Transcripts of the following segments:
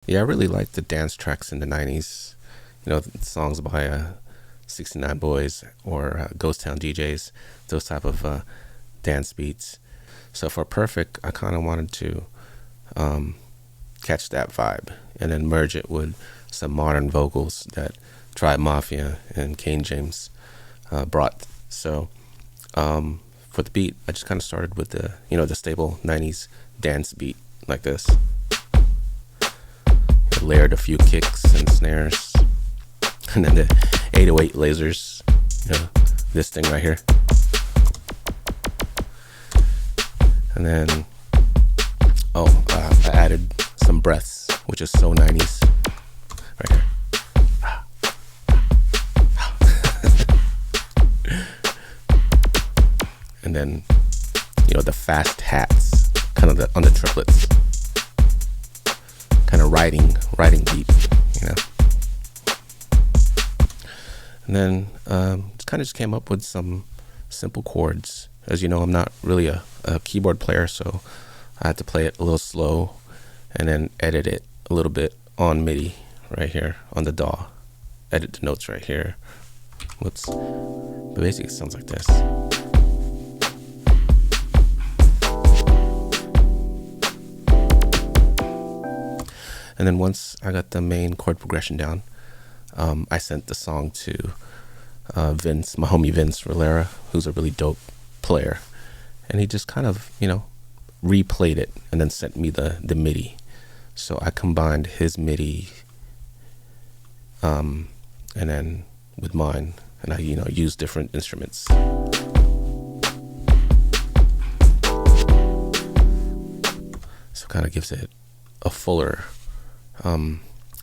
Yeah, I really like the dance tracks in the 90s. You know, songs by 69 Boys or Ghost Town DJs, those type of dance beats. So for Perfect, I kind of wanted to catch that vibe and then merge it with some modern vocals that Tribe Mafia and CaynJames brought. So for the beat, I just kind of started with the stable 90s dance beat like this. I layered a few kicks and snares, and then the 808 lasers, this thing right here. And then, I added some breaths, which is so 90s, right here. And then, the fast hats, kind of on the triplets, kind of riding beat, And then kind of just came up with some simple chords. As you know, I'm not really a keyboard player, so I had to play it a little slow and then edit it a little bit on MIDI right here on the DAW. Edit the notes right here. Whoops. But basically it sounds like this. And then once I got the main chord progression down, I sent the song to Vince, my homie Vince Valera, who's a really dope player. And he just kind of, replayed it and then sent me the MIDI. So I combined his MIDI and then with mine, and I, used different instruments. So kind of gives it a fuller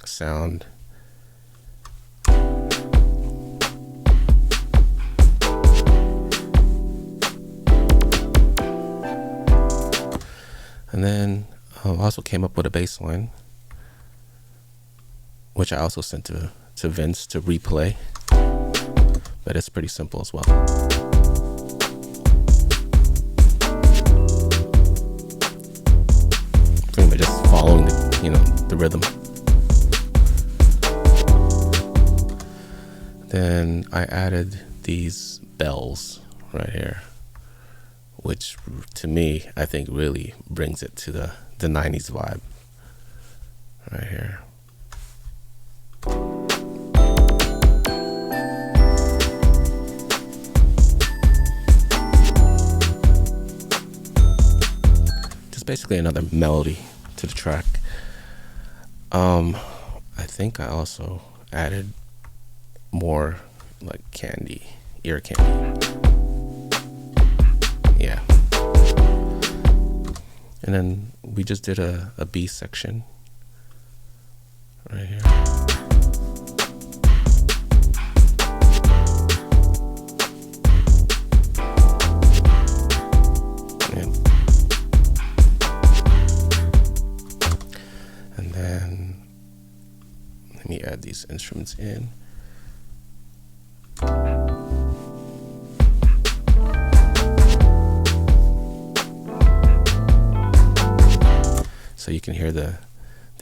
sound. And then I also came up with a bass line, which I also sent to Vince to replay, but it's pretty simple as well. Pretty much just following the rhythm. Then I added these bells right here, which to me, I think really brings it to the 90s vibe right here. Just basically another melody to the track. I think I also added more like ear candy. Yeah. And then we just did a B section right here. Yeah. And then let me add these instruments in. So you can hear the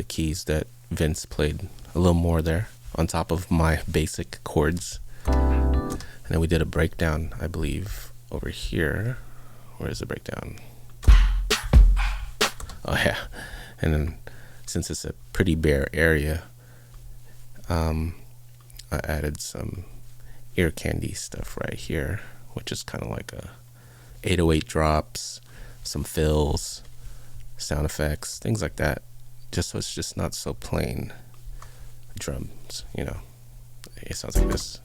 keys that Vince played a little more there on top of my basic chords. And then we did a breakdown, I believe, over here. Where is the breakdown? Oh yeah. And then since it's a pretty bare area, I added some ear candy stuff right here, which is kind of like a 808 drops, some fills, sound effects, things like that, just so it's just not so plain drums. It sounds like this.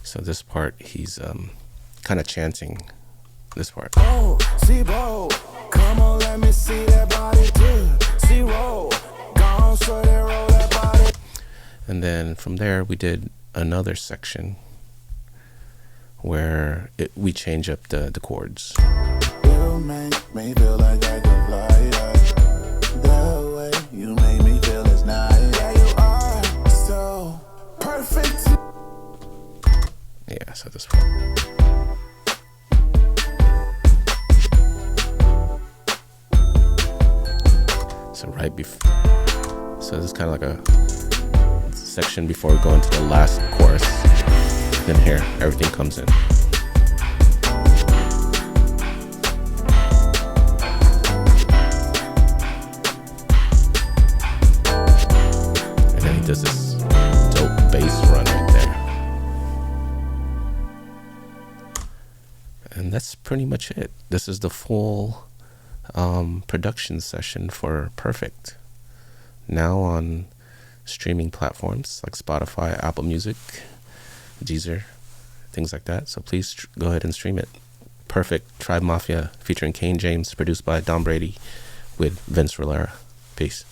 So this part, he's kind of chanting this part. Oh, zero, come on, let me see that body too. Zero, gone, so they roll that body. And then from there, we did another section where we change up the chords. It'll make me feel like I can fly. So so this is kind of like a section before we go into the last chorus. Then here, everything comes in. And then he does this dope bass run right there. And that's pretty much it. This is the full production session for Perfect. Now on streaming platforms like Spotify, Apple Music, Deezer, things like that. So please go ahead and stream it. Perfect, Tribe Mafia featuring CaynJames, produced by Don Brady with Vince Rillera. Peace.